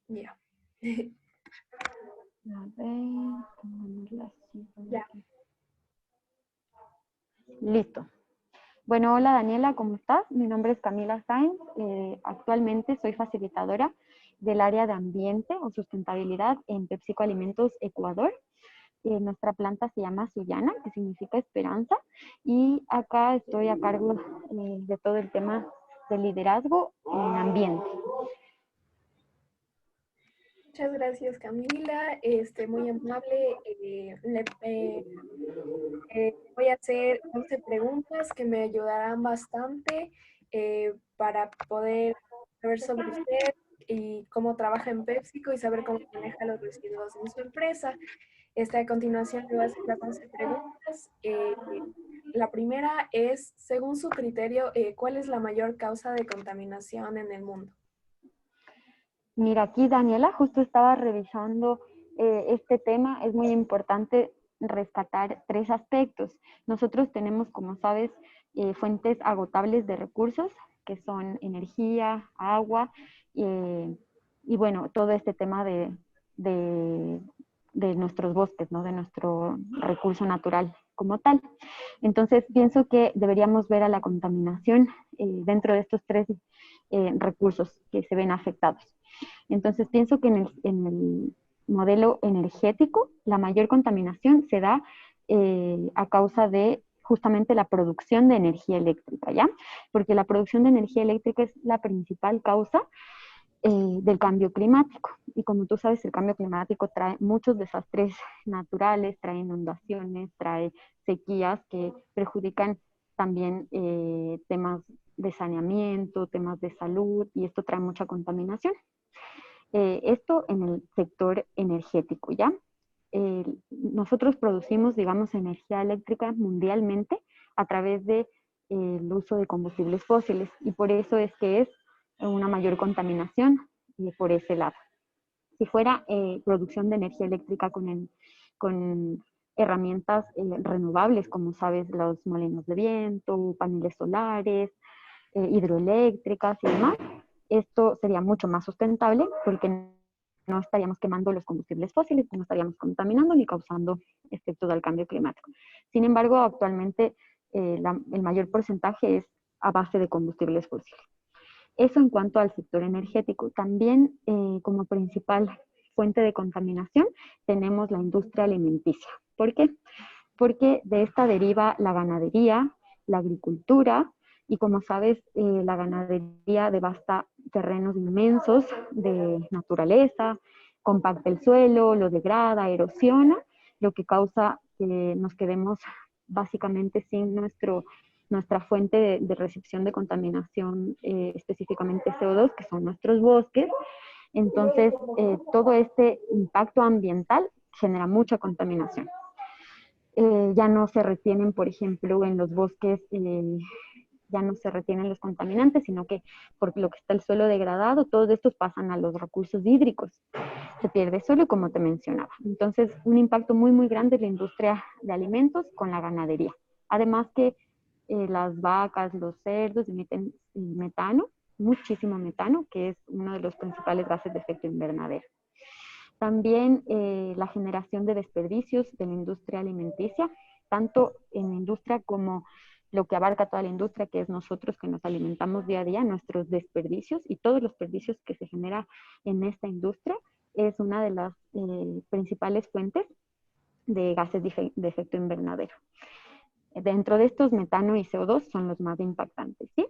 Ya. A ver, pongamos las cifras Ya. aquí. Listo. Bueno, hola Daniela, ¿cómo estás? Mi nombre es Camila Sáenz. Actualmente soy facilitadora del área de ambiente o sustentabilidad en PepsiCo Alimentos Ecuador. Nuestra planta se llama Sullana, que significa esperanza, y acá estoy a cargo de todo el tema de liderazgo en ambiente. Muchas gracias, Camila. Muy amable. Voy a hacer 11 preguntas que me ayudarán bastante para poder saber sobre usted y cómo trabaja en PepsiCo y saber cómo maneja los residuos en su empresa. A continuación le voy a hacer las 11 preguntas. La primera es, según su criterio, ¿cuál es la mayor causa de contaminación en el mundo? Mira, aquí Daniela, justo estaba revisando este tema. Es muy importante rescatar tres aspectos. Nosotros tenemos, como sabes, fuentes agotables de recursos, que son energía, agua, y bueno, todo este tema de, de nuestros bosques, ¿no? De nuestro recurso natural como tal. Entonces, pienso que deberíamos ver a la contaminación dentro de estos tres recursos que se ven afectados. Entonces pienso que en el modelo energético la mayor contaminación se da a causa de justamente la producción de energía eléctrica, ¿ya? Porque la producción de energía eléctrica es la principal causa del cambio climático. Y como tú sabes, el cambio climático trae muchos desastres naturales, trae inundaciones, trae sequías que perjudican también temas de saneamiento, temas de salud, y esto trae mucha contaminación. Esto en el sector energético, ¿ya? Nosotros producimos, digamos, energía eléctrica mundialmente a través de el uso de combustibles fósiles, y por eso es que es una mayor contaminación por ese lado. Si fuera producción de energía eléctrica con herramientas renovables, como sabes, los molinos de viento, paneles solares, hidroeléctricas y demás, esto sería mucho más sustentable porque no estaríamos quemando los combustibles fósiles, no estaríamos contaminando ni causando efectos del cambio climático. Sin embargo, actualmente el mayor porcentaje es a base de combustibles fósiles. Eso en cuanto al sector energético. También como principal fuente de contaminación tenemos la industria alimenticia. ¿Por qué? Porque de esta deriva la ganadería, la agricultura, y como sabes, la ganadería devasta terrenos inmensos de naturaleza, compacta el suelo, lo degrada, erosiona, lo que causa que nos quedemos básicamente sin nuestra fuente de recepción de contaminación, específicamente CO2, que son nuestros bosques. Entonces, todo este impacto ambiental genera mucha contaminación. Ya no se retienen, por ejemplo, en los bosques, ya no se retienen los contaminantes, sino que por lo que está el suelo degradado, todos estos pasan a los recursos hídricos. Se pierde suelo, como te mencionaba. Entonces, un impacto muy, muy grande en la industria de alimentos con la ganadería. Además que las vacas, los cerdos emiten metano, muchísimo metano, que es uno de los principales gases de efecto invernadero. También la generación de desperdicios de la industria alimenticia, tanto en la industria como lo que abarca toda la industria, que es nosotros que nos alimentamos día a día, nuestros desperdicios y todos los desperdicios que se genera en esta industria, es una de las principales fuentes de gases de efecto invernadero. Dentro de estos, metano y CO2 son los más impactantes, ¿sí?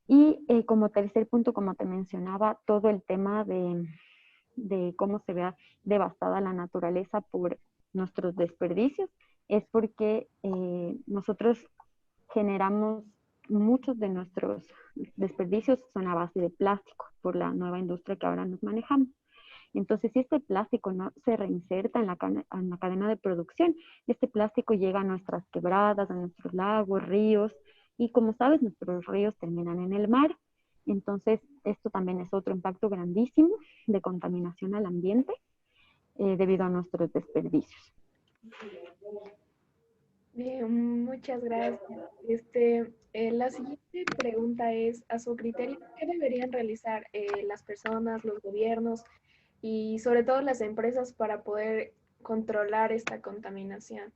Y como tercer punto, como te mencionaba, todo el tema de cómo se vea devastada la naturaleza por nuestros desperdicios, es porque nosotros generamos muchos de nuestros desperdicios son a base de plástico por la nueva industria que ahora nos manejamos. Entonces, si este plástico no se reinserta en la cadena de producción, este plástico llega a nuestras quebradas, a nuestros lagos, ríos, y como sabes, nuestros ríos terminan en el mar. Entonces, esto también es otro impacto grandísimo de contaminación al ambiente debido a nuestros desperdicios. Bien, muchas gracias. La siguiente pregunta es, a su criterio, ¿qué deberían realizar las personas, los gobiernos y sobre todo las empresas para poder controlar esta contaminación?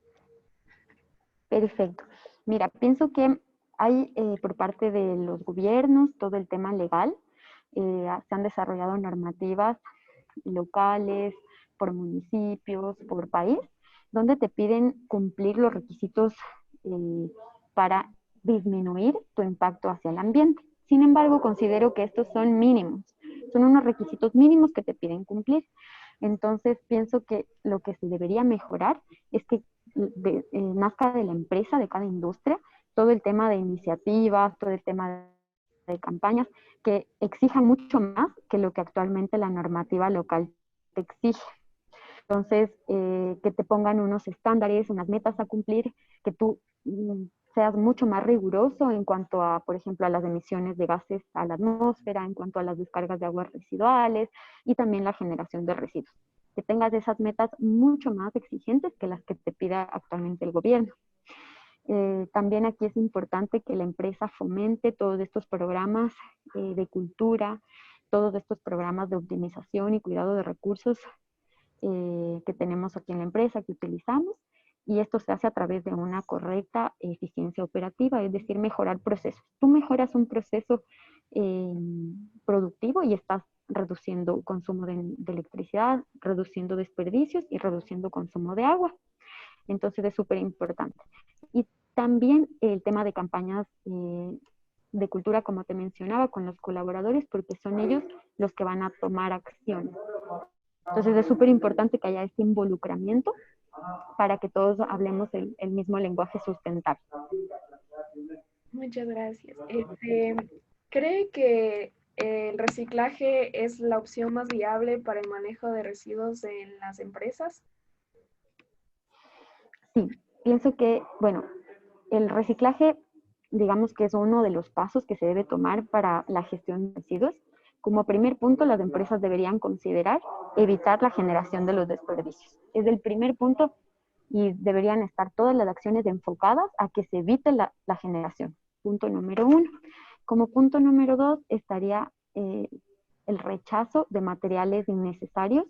Perfecto. Mira, pienso que hay por parte de los gobiernos todo el tema legal. Se han desarrollado normativas locales, por municipios, por país, donde te piden cumplir los requisitos para disminuir tu impacto hacia el ambiente. Sin embargo, considero que estos son mínimos, son unos requisitos mínimos que te piden cumplir. Entonces, pienso que lo que se debería mejorar es que nazca de la empresa, de cada industria, todo el tema de iniciativas, todo el tema de campañas que exijan mucho más que lo que actualmente la normativa local te exige. Entonces, que te pongan unos estándares, unas metas a cumplir, que tú seas mucho más riguroso en cuanto a, por ejemplo, a las emisiones de gases a la atmósfera, en cuanto a las descargas de aguas residuales y también la generación de residuos. Que tengas esas metas mucho más exigentes que las que te pida actualmente el gobierno. También aquí es importante que la empresa fomente todos estos programas de cultura, todos estos programas de optimización y cuidado de recursos que tenemos aquí en la empresa, que utilizamos, y esto se hace a través de una correcta eficiencia operativa, es decir, mejorar procesos. Tú mejoras un proceso productivo y estás reduciendo consumo de electricidad, reduciendo desperdicios y reduciendo consumo de agua. Entonces es súper importante. Y también el tema de campañas de cultura, como te mencionaba, con los colaboradores, porque son ellos los que van a tomar acción. Entonces es súper importante que haya este involucramiento para que todos hablemos el mismo lenguaje sustentable. Muchas gracias. ¿Cree que el reciclaje es la opción más viable para el manejo de residuos en las empresas? Sí, pienso que, bueno, el reciclaje, digamos que es uno de los pasos que se debe tomar para la gestión de residuos. Como primer punto, las empresas deberían considerar evitar la generación de los desperdicios. Es el primer punto y deberían estar todas las acciones enfocadas a que se evite la generación. Punto número uno. Como punto número dos estaría el rechazo de materiales innecesarios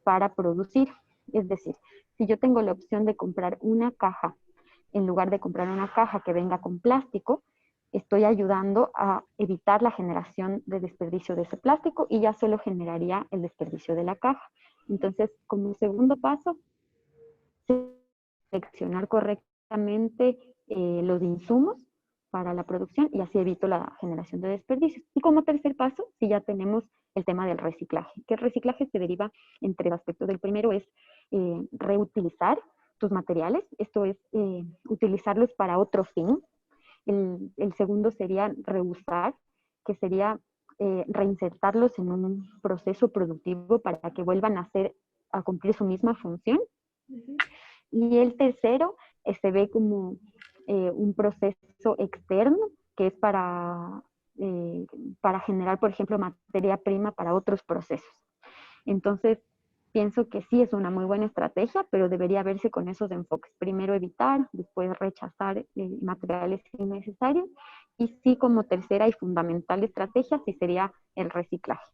para producir. Es decir, si yo tengo la opción de comprar una caja en lugar de comprar una caja que venga con plástico, estoy ayudando a evitar la generación de desperdicio de ese plástico y ya solo generaría el desperdicio de la caja. Entonces, como segundo paso, seleccionar correctamente los insumos para la producción y así evito la generación de desperdicios. Y como tercer paso, si ya tenemos el tema del reciclaje, que el reciclaje se deriva entre aspectos. El primero es reutilizar tus materiales, esto es utilizarlos para otro fin. El segundo sería reusar, que sería reinsertarlos en un proceso productivo para que vuelvan a cumplir su misma función. Uh-huh. Y el tercero se ve como un proceso externo, que es para generar, por ejemplo, materia prima para otros procesos. Entonces, pienso que sí es una muy buena estrategia, pero debería verse con esos enfoques. Primero evitar, después rechazar materiales innecesarios y sí como tercera y fundamental estrategia sí sería el reciclaje.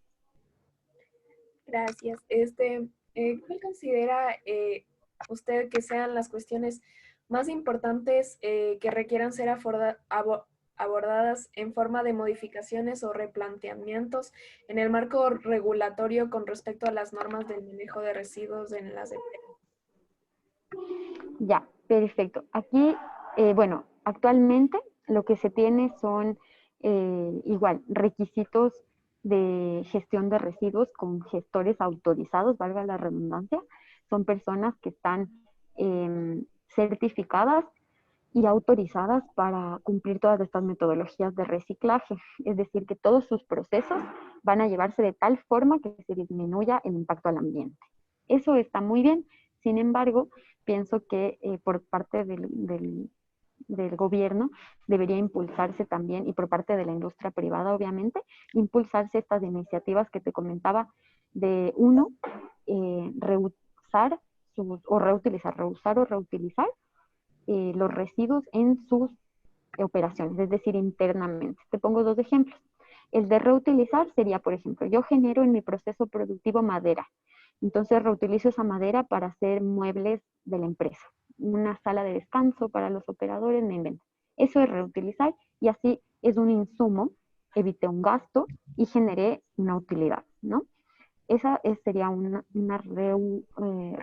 Gracias. ¿Cuál considera usted que sean las cuestiones más importantes que requieran ser abordadas en forma de modificaciones o replanteamientos en el marco regulatorio con respecto a las normas del manejo de residuos en las empresas? Ya, perfecto. Aquí, bueno, actualmente lo que se tiene son igual requisitos de gestión de residuos con gestores autorizados, valga la redundancia. Son personas que están certificadas y autorizadas para cumplir todas estas metodologías de reciclaje. Es decir, que todos sus procesos van a llevarse de tal forma que se disminuya el impacto al ambiente. Eso está muy bien. Sin embargo, pienso que por parte del gobierno debería impulsarse también, y por parte de la industria privada, obviamente, impulsarse estas iniciativas que te comentaba de uno, reusar o reutilizar, reusar o reutilizar los residuos en sus operaciones, es decir, internamente. Te pongo dos ejemplos. El de reutilizar sería, por ejemplo, yo genero en mi proceso productivo madera. Entonces reutilizo esa madera para hacer muebles de la empresa. Una sala de descanso para los operadores, me invento. Eso es reutilizar y así es un insumo, evité un gasto y generé una utilidad, ¿no? Esa sería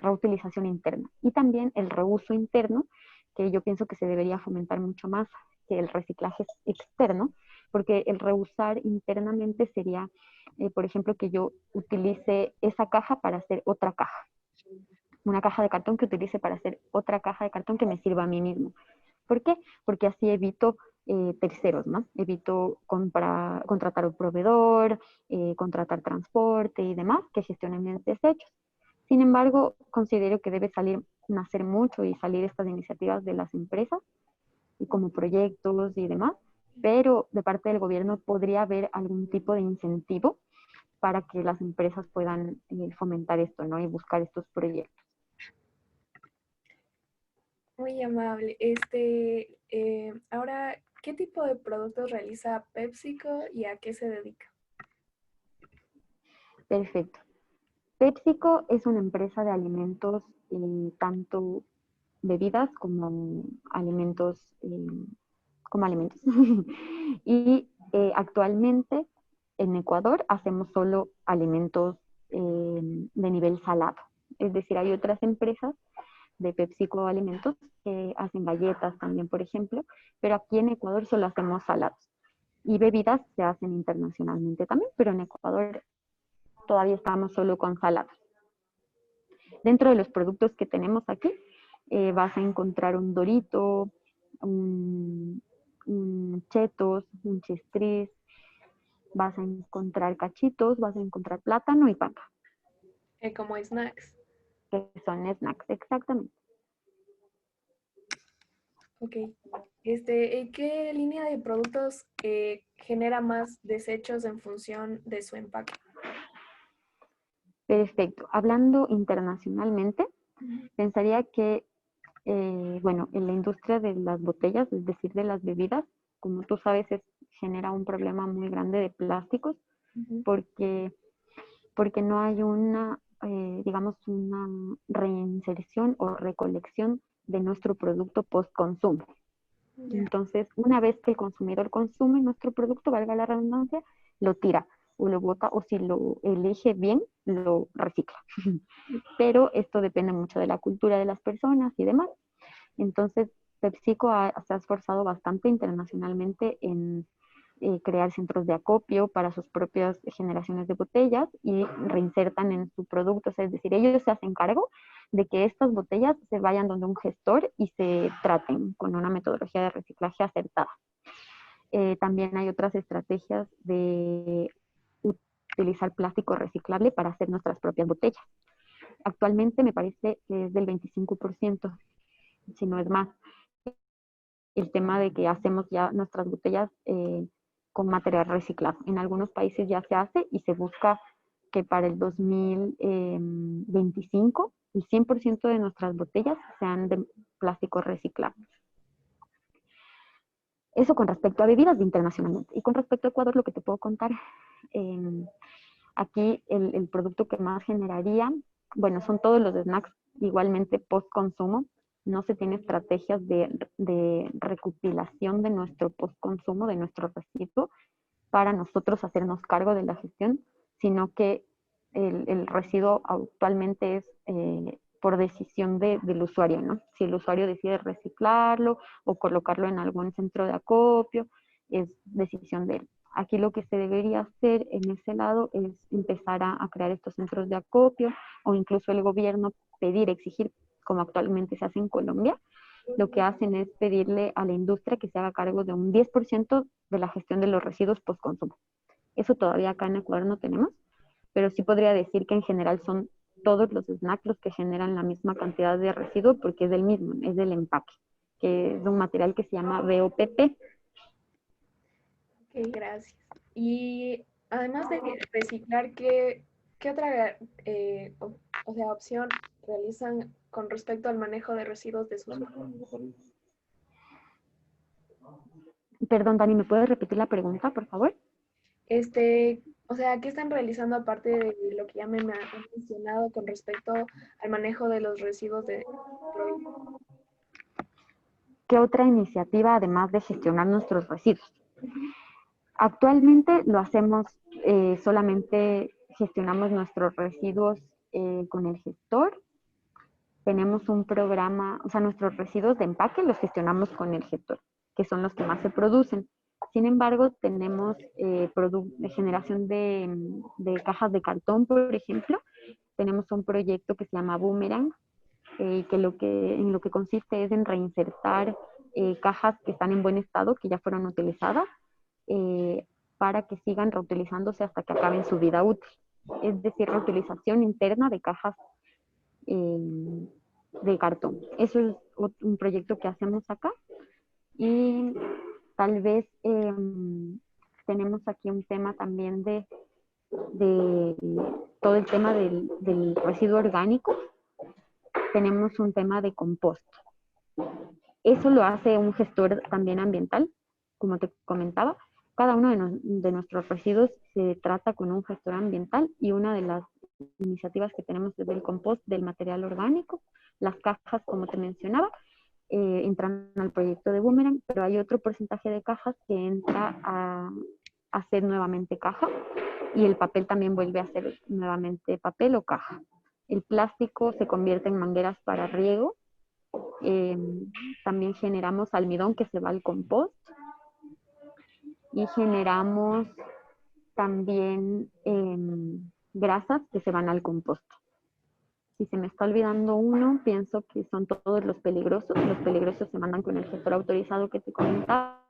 reutilización interna. Y también el reuso interno, que yo pienso que se debería fomentar mucho más que el reciclaje externo, porque el reusar internamente sería, por ejemplo, que yo utilice esa caja para hacer otra caja. Una caja de cartón que utilice para hacer otra caja de cartón que me sirva a mí mismo. ¿Por qué? Porque así evito terceros, ¿no? Evito contratar un proveedor, contratar transporte y demás que gestionen mis desechos. Sin embargo, considero que debe nacer mucho y salir estas iniciativas de las empresas y como proyectos y demás, pero de parte del gobierno podría haber algún tipo de incentivo para que las empresas puedan fomentar esto, ¿no? Y buscar estos proyectos. Muy amable. Ahora, ¿qué tipo de productos realiza PepsiCo y a qué se dedica? Perfecto. PepsiCo es una empresa de alimentos, tanto bebidas como alimentos. Y actualmente en Ecuador hacemos solo alimentos de nivel salado. Es decir, hay otras empresas de PepsiCo Alimentos que hacen galletas también, por ejemplo, pero aquí en Ecuador solo hacemos salados. Y bebidas se hacen internacionalmente también, pero en Ecuador todavía estamos solo con salados. Dentro de los productos que tenemos aquí, vas a encontrar un Dorito, un Chetos, un Chistris, vas a encontrar cachitos, vas a encontrar plátano y papa, Como snacks. que son snacks, exactamente. Ok. ¿Qué línea de productos genera más desechos en función de su empaque? Perfecto. Hablando internacionalmente, pensaría que, bueno, en la industria de las botellas, es decir, de las bebidas, como tú sabes, genera un problema muy grande de plásticos porque, porque no hay digamos, una reinserción o recolección de nuestro producto post-consumo. Ya. Entonces, una vez que el consumidor consume nuestro producto, valga la redundancia, lo tira o lo bota o si lo elige bien, lo recicla. Pero esto depende mucho de la cultura de las personas y demás. Entonces, PepsiCo se ha esforzado bastante internacionalmente en crear centros de acopio para sus propias generaciones de botellas y reinsertan en su producto. O sea, es decir, ellos se hacen cargo de que estas botellas se vayan donde un gestor y se traten con una metodología de reciclaje acertada. También hay otras estrategias de utilizar plástico reciclable para hacer nuestras propias botellas. Actualmente me parece que es del 25%, si no es más, el tema de que hacemos ya nuestras botellas con material reciclado. En algunos países ya se hace y se busca que para el 2025 el 100% de nuestras botellas sean de plástico reciclado. Eso con respecto a bebidas internacionalmente. Y con respecto a Ecuador, lo que te puedo contar, aquí el producto que más generaría, bueno, son todos los snacks igualmente post-consumo. No se tiene estrategias de recopilación de nuestro post-consumo, de nuestro residuo, para nosotros hacernos cargo de la gestión, sino que el residuo actualmente es por decisión del usuario, ¿no? Si el usuario decide reciclarlo o colocarlo en algún centro de acopio, es decisión de él. Aquí lo que se debería hacer en ese lado es empezar a crear estos centros de acopio o incluso el gobierno pedir, exigir, como actualmente se hace en Colombia, lo que hacen es pedirle a la industria que se haga cargo de un 10% de la gestión de los residuos post-consumo. Eso todavía acá en Ecuador no tenemos, pero sí podría decir que en general son todos los snacks los que generan la misma cantidad de residuos porque es del mismo, es del empaque, que es un material que se llama BOPP. Ok, gracias. Y además de reciclar, ¿qué otra opción realizan con respecto al manejo de residuos de sus Perdón, Dani, ¿me puedes repetir la pregunta, por favor? O sea, ¿qué están realizando aparte de lo que ya me han mencionado con respecto al manejo de los residuos de productos? ¿Qué otra iniciativa además de gestionar nuestros residuos? Ujú. Actualmente lo hacemos, solamente gestionamos nuestros residuos con el gestor. Tenemos un programa, o sea, nuestros residuos de empaque los gestionamos con el gestor, que son los que más se producen. Sin embargo, tenemos de generación de cajas de cartón, por ejemplo. Tenemos un proyecto que se llama Boomerang, en lo que consiste es en reinsertar cajas que están en buen estado, que ya fueron utilizadas, eh, para que sigan reutilizándose hasta que acaben su vida útil. Es decir, reutilización interna de cajas eh, de cartón. Eso es un proyecto que hacemos acá. Y tal vez tenemos aquí un tema también de todo el tema del residuo orgánico. Tenemos un tema de compost. Eso lo hace un gestor también ambiental, como te comentaba. Cada uno de nuestros residuos se trata con un gestor ambiental, y una de las iniciativas que tenemos es el compost del material orgánico. Las cajas, como te mencionaba, entran al proyecto de Boomerang, pero hay otro porcentaje de cajas que entra a hacer nuevamente caja, y el papel también vuelve a ser nuevamente papel o caja. El plástico se convierte en mangueras para riego. eh, También generamos almidón que se va al compost, y generamos también grasas que se van al compost. Si se me está olvidando uno, pienso que son todos los peligrosos. Los peligrosos se mandan con el gestor autorizado que te comentaba,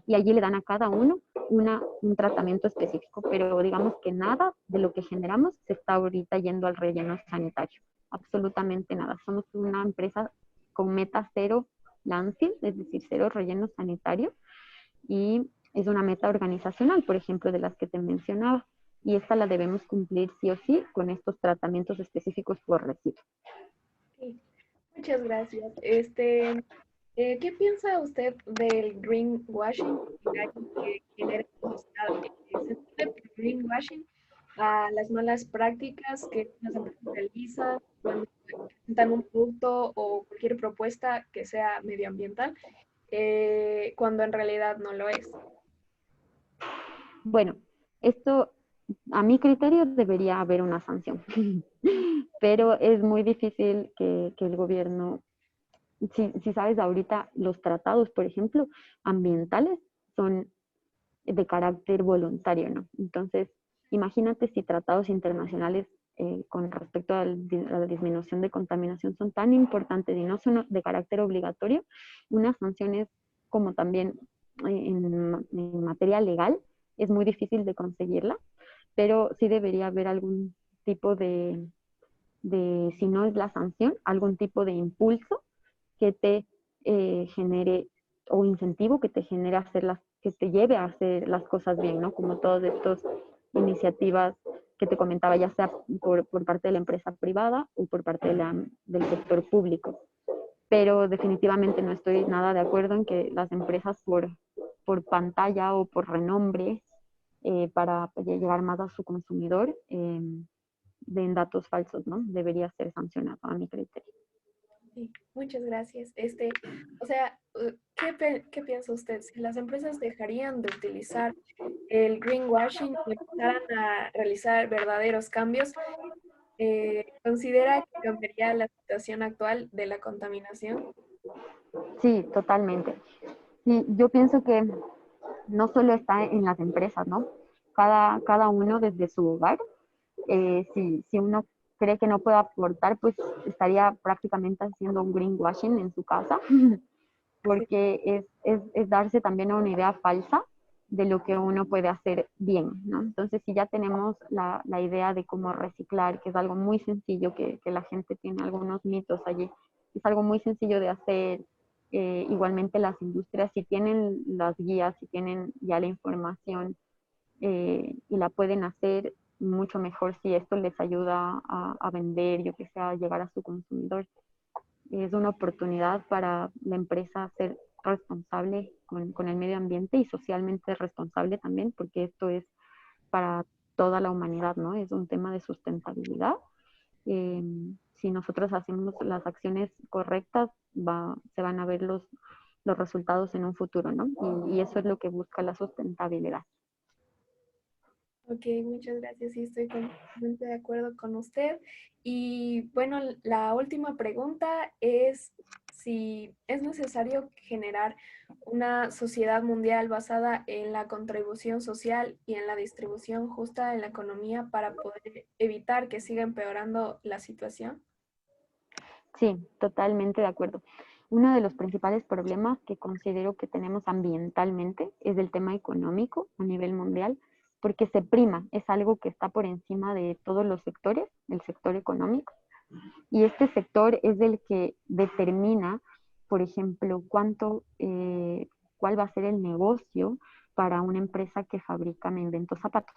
y allí le dan a cada uno un tratamiento específico, pero digamos que nada de lo que generamos se está ahorita yendo al relleno sanitario. Absolutamente nada. Somos una empresa con meta cero landfill, es decir, cero relleno sanitario, y es una meta organizacional, por ejemplo, de las que te mencionaba, y esta la debemos cumplir sí o sí con estos tratamientos específicos por residuo. Sí, muchas gracias. ¿Qué piensa usted del greenwashing? Que genera, se entiende por greenwashing a las malas prácticas que las empresas realizan cuando presentan un producto o cualquier propuesta que sea medioambiental, cuando en realidad no lo es. Bueno, esto a mi criterio debería haber una sanción, pero es muy difícil que el gobierno, si sabes, ahorita los tratados, por ejemplo, ambientales, son de carácter voluntario, ¿no? Entonces, imagínate si tratados internacionales con respecto a la disminución de contaminación son tan importantes y no son de carácter obligatorio, unas sanciones como también en materia legal es muy difícil de conseguirla, pero sí debería haber algún tipo si no es la sanción, algún tipo de impulso que te genere, o incentivo que te genere que te lleve a hacer las cosas bien, ¿no? Como todas estas iniciativas que te comentaba, ya sea por parte de la empresa privada o por parte del sector público. Pero definitivamente no estoy nada de acuerdo en que las empresas por pantalla o por renombre, para llegar más a su consumidor, den datos falsos, ¿no? Debería ser sancionado a mi criterio. Sí, muchas gracias. O sea, ¿qué piensa usted? Si las empresas dejarían de utilizar el greenwashing y empezaran a realizar verdaderos cambios, ¿considera que cambiaría la situación actual de la contaminación? Sí, totalmente. Sí, yo pienso que no solo está en las empresas, ¿no? Cada uno desde su hogar, si uno cree que no puede aportar, pues estaría prácticamente haciendo un greenwashing en su casa, Sí, porque es darse también una idea falsa de lo que uno puede hacer bien, ¿no? Entonces, si ya tenemos la idea de cómo reciclar, que es algo muy sencillo, que la gente tiene algunos mitos allí, es algo muy sencillo de hacer. Igualmente las industrias, si tienen las guías, si tienen ya la información, y la pueden hacer mucho mejor si esto les ayuda a vender, yo que sé, a llegar a su consumidor. Es una oportunidad para la empresa ser responsable con el medio ambiente, y socialmente responsable también, porque esto es para toda la humanidad, ¿no? Es un tema de sustentabilidad. Si nosotros hacemos las acciones correctas, se van a ver los resultados en un futuro, ¿no? Y eso es lo que busca la sustentabilidad. Ok, muchas gracias. Sí, estoy completamente de acuerdo con usted. Y bueno, la última pregunta es si es necesario generar una sociedad mundial basada en la contribución social y en la distribución justa en la economía para poder evitar que siga empeorando la situación. Sí, totalmente de acuerdo. Uno de los principales problemas que considero que tenemos ambientalmente es el tema económico a nivel mundial, porque se prima, es algo que está por encima de todos los sectores, el sector económico, y este sector es el que determina, por ejemplo, cuál va a ser el negocio para una empresa que fabrica, me invento, zapatos.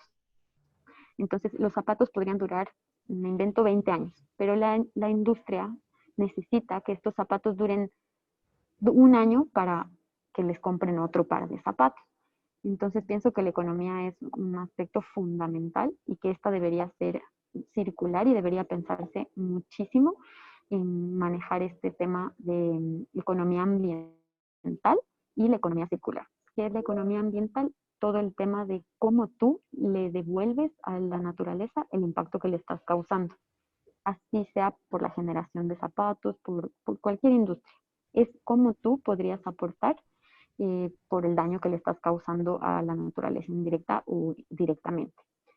Entonces, los zapatos podrían durar, me invento, 20 años, pero la industria necesita que estos zapatos duren un año para que les compren otro par de zapatos. Entonces, pienso que la economía es un aspecto fundamental y que esta debería ser circular y debería pensarse muchísimo en manejar este tema de economía ambiental y la economía circular. ¿Qué es la economía ambiental? Todo el tema de cómo tú le devuelves a la naturaleza el impacto que le estás causando, así sea por la generación de zapatos, por cualquier industria. Es cómo tú podrías aportar por el daño que le estás causando a la naturaleza indirecta o directamente.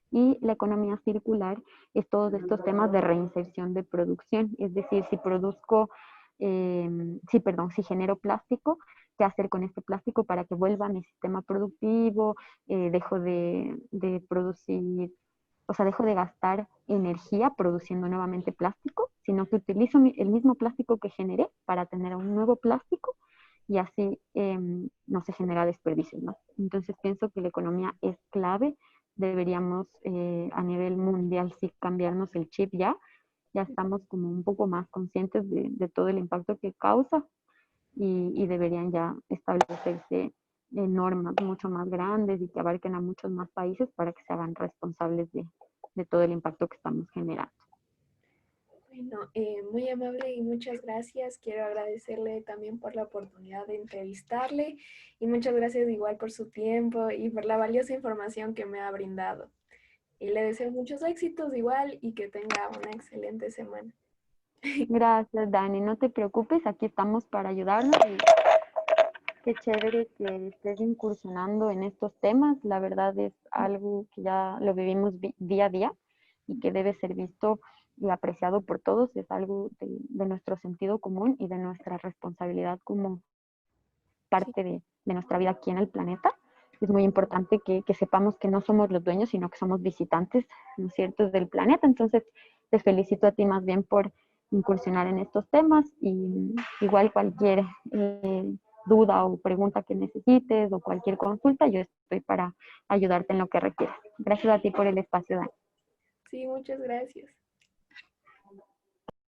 Y la economía circular es todos estos temas de reinserción de producción, es decir, si genero plástico, qué hacer con este plástico para que vuelva a mi sistema productivo, dejo de producir, o sea, dejo de gastar energía produciendo nuevamente plástico, sino que utilizo el mismo plástico que generé para tener un nuevo plástico y así no se genera desperdicio, ¿no? Entonces pienso que la economía es clave, deberíamos a nivel mundial sí cambiarnos el chip ya estamos como un poco más conscientes de todo el impacto que causa y deberían ya establecerse normas mucho más grandes y que abarquen a muchos más países para que se hagan responsables de todo el impacto que estamos generando. Bueno, muy amable y muchas gracias. Quiero agradecerle también por la oportunidad de entrevistarle y muchas gracias igual por su tiempo y por la valiosa información que me ha brindado. Y le deseo muchos éxitos igual y que tenga una excelente semana. Gracias, Dani. No te preocupes, aquí estamos para ayudarnos y qué chévere que estés incursionando en estos temas. La verdad es algo que ya lo vivimos día a día y que debe ser visto y apreciado por todos. Es algo de nuestro sentido común y de nuestra responsabilidad como Sí, parte de nuestra vida aquí en el planeta. Es muy importante que sepamos que no somos los dueños, sino que somos visitantes, ¿no es cierto?, del planeta. Entonces, te felicito a ti más bien por incursionar en estos temas y igual cualquier duda o pregunta que necesites o cualquier consulta, yo estoy para ayudarte en lo que requieras. Gracias a ti por el espacio, Dani. sí, muchas gracias.